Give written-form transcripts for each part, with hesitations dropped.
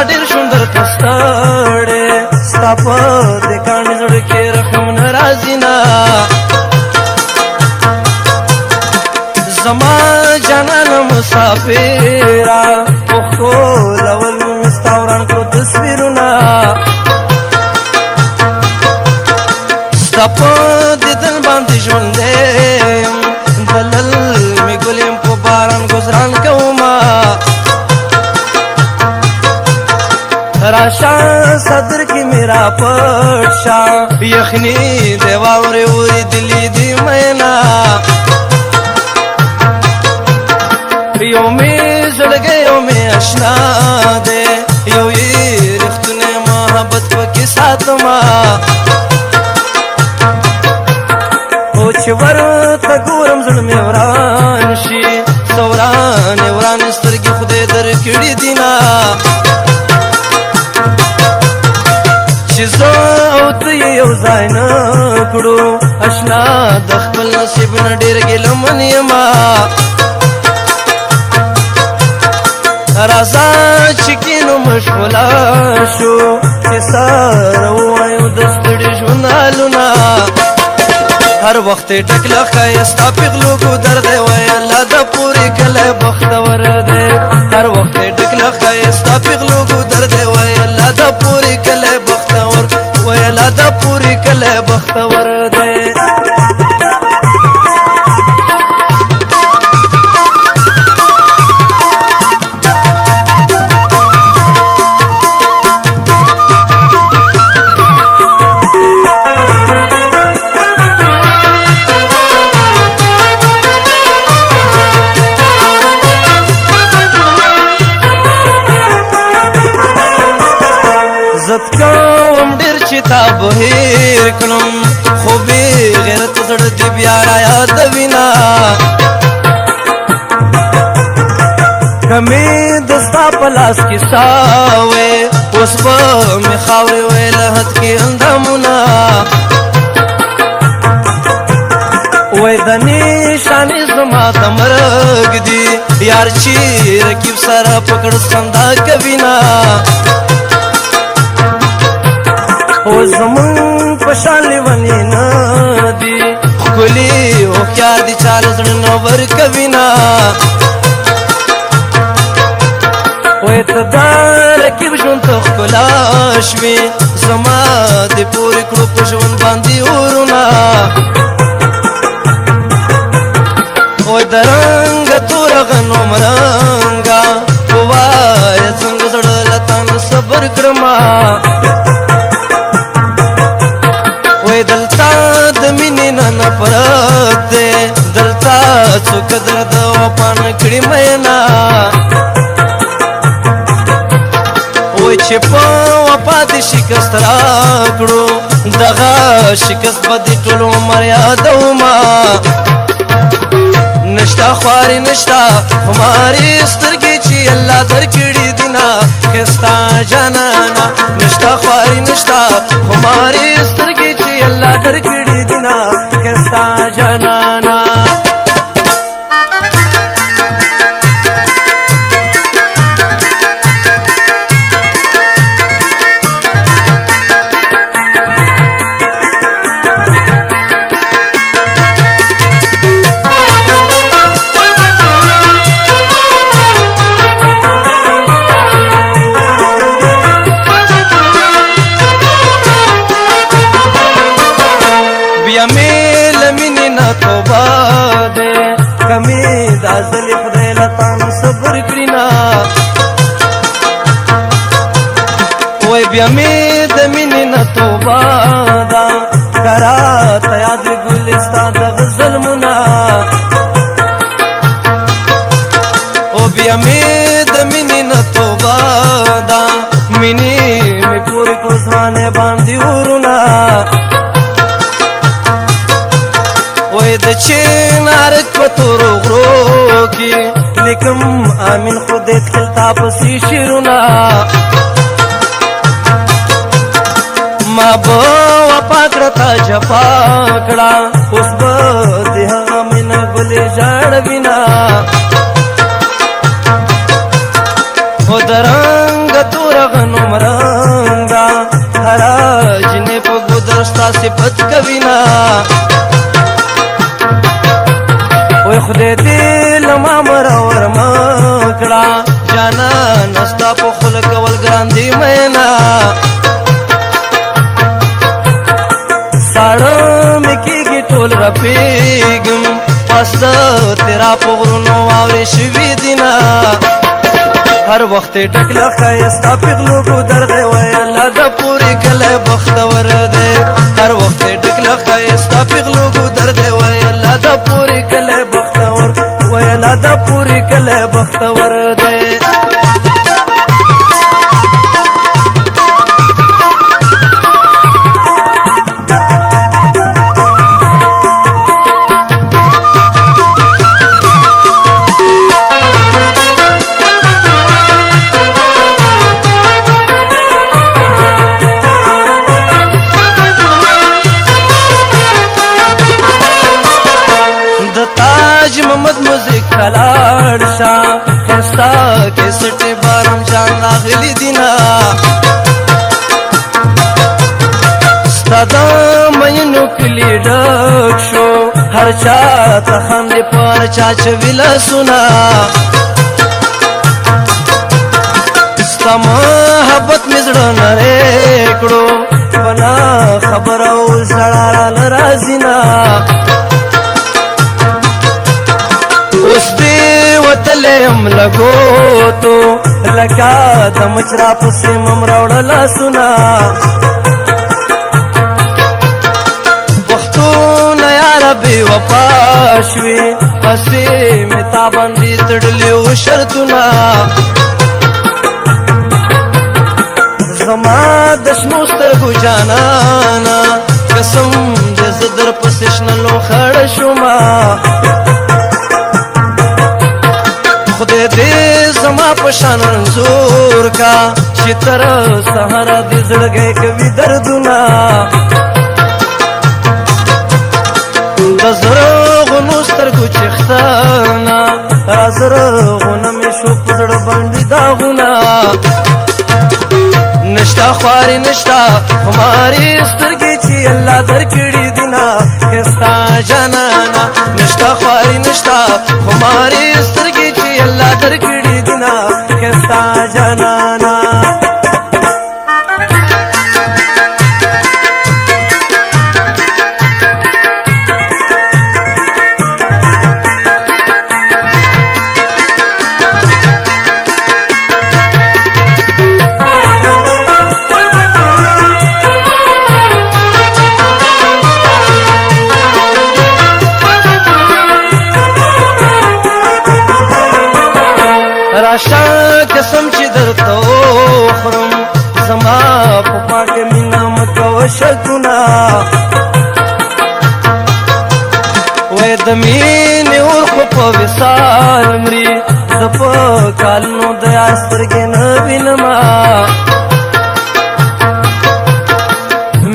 ډېر سندر کستړې ستا په دې کاڼي زړه کې رقم نه راځي نه زما جانانه مسافره پښتو لول ستا وران کړو تصویرونه ستا په دیدن باندې ژوندی یم دلل مې ګل یم په باران ګزران کومه راشه صدر کې میرا پټ شه یخني د واورې اورېدلې دي مینا یو مې زړګی یو مې اشنا دی یو یې رښتونی محبت پکې ساتمه او چې ورته ګورم زړه مې وران شي څه ورانې ورانې سترګې خدای درکړي دي نه چې زه او ته یې یو ځای نه کړو اشنا د خپل نصیب نه ډېر ګیلمن یمه راځه چې کینو مشغوله شو چې سره ووایو د ستړي ژوند حالونه هر وخت یې ټکله ښایه ستا پیغلو ګودر دی وایه الله د پورې کلی بختور دی هر وخت یې ټکله ښایه ستا پیغلو ګودر دی وایه الله د پورې کلی بختور وایه الله د پورې کلی بختور دی عزت کوم ډېر چې تا بهیر کړم خو بې غیرت زړه دې بیا را یادوینه که مې د ستا په لاس کې ساه وې اوس به مې خاورې وې له حد کې اندامونه وې د نشانې زما د مرګ دي یار چې رقیب سره پکړ خندا کوینه او زمون پشان لیونی نه دی ښکلي هوښیار دي چاله زړه نه ورکوینه وایې ته دا رقیب ژوند ته ښکلا شوې زما دې پورې کړو په ژوند باندې اورونه وایې د رنګه توره غنوم رنګه ووایه څنګه زړه له تا نه صبر کړمه دلتا د مینې نه نفرت دی دلتا څوک درد وفا نه کړي مینا وایي چې په وفا دې شکست راکړو دغه شکست به دې ټول عمر یادومه نشته خواري نشته خماري سترګې چې الله درکړي دي نه ښایسته جانانه نشته خواري نشته خماري سترګې چې الله درکړي دي نه ښایسته جانانه بیا مې له مینې نه توبه دی که مې دا ځلې خدای له تا نه صبر کړي نه وایي بیا مې د مینې نه توبه ده که راته یاد وي ګلې ستا دغه ظلمونه او بیا مې د مینې نه توبه ده مینې مې پورې کړو ځوانۍ باندې ورونه وای د چنارک په تورو غرو کې لیکم امین خدای تل تا پسې شیرونه ما به وفا کړه تا جفا کړه اوس به د هغه مینه ګلې ژړوینه او د رنګ تور ستا صفت کوي نا وای خدای دې لما مرور مکړه جانا نستا په خلق ول ګران دی مینا ساړه مکیږي ټول رپیږم پس تیرا په غرونو واورې شوي دینا هر وخت ټکله ښایستا پیغلو کو درد وای الله د پوری کله بختور دی هر وخت ټکله ښایستا پیغلو کو درد وای الله د پوری کله بختور وای الله د پوری کله بختور دی محمد موزیک کلاړ شا خستا کې سټه بارم جان راغلی دینا ستاده مینو کلی ډک شو هر چا ته خندې پر چا چویلا سنا ستا محبت مې زړه نری کړو بنا خبر او زړه را لرازینا اوس دې وتلم لګو تو لکا د مچرا پسې مم راوړلا سنا وختونه یا ربي وفا شوي پسې مې تا باندې تړلي و شرطونه زما د شنو سترګو جانانا قسم دې زه در پسې شنلو خړ شوما خدای دې زما په شان رنځور کا چې تر سهار دې زړګی کوي دردونه د زرغونو سترګو چښتنه را زرغونه مې شو په زړه باندې داغونه نشتا خواري نشتا خماري سترګې چې الله درکړي دینا ښایستا جانانا نشتا خواري نشتا خماري سترګې چې الله درکړي دینا ښایستا جانانا راشا قسم چې درته وخورم زما په پاک مینه مکوه شکونه وای د مینې اور خو په وصال مري زه په کالونو د یار سترګې نه وینمه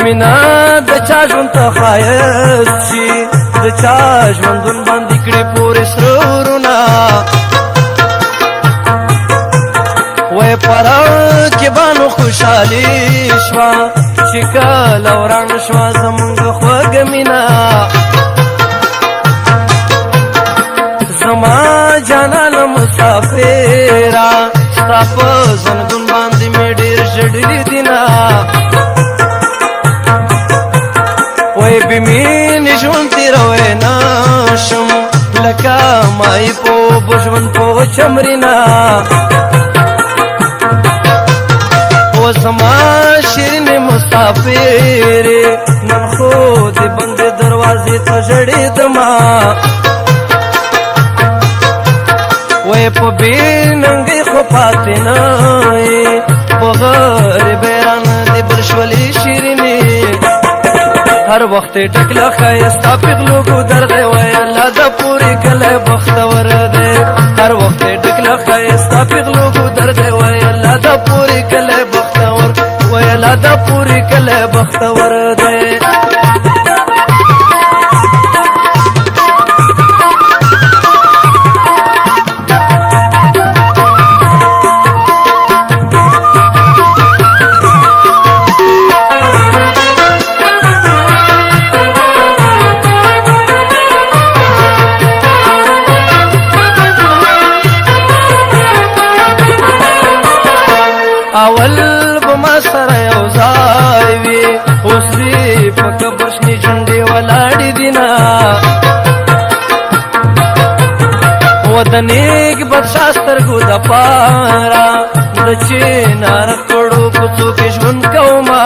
مینا د چا ژوند ته ښایست شي د چا ژوندون باندې کړي پورې سره ورونه وای پرا کې بانو خوشحالي شوا چې کله وران شوا زمونږ خوږه مینا زما جانانه مسافره ستا په زنګون باندې مې ډېر ژړلي دینا وای بې مینې ژوند تېروی نشم لکه مای په اوبو ژوند په چمرینا زما شیرین مسافر نن خو د بند دروازې ته ژړېدما وای په بې ننګۍ خو پاتې نه یې په غریب ایران دې بل شولې شیرینې هر وخت ټکله ښایستا پیغلو کو درد وای الله د پورې کله بختور دی هر وخت ټکله ښایستا پیغلو کو درد وای الله د پورې کله وای الله د پورې کله بختور دی اول بما سره یو ځای وي اوس دې په قبر شنې جونډې ولاړې دي نه و د نیک بادشاه سترګو دپاره د چینار کړو کوڅو کې ژوند کومه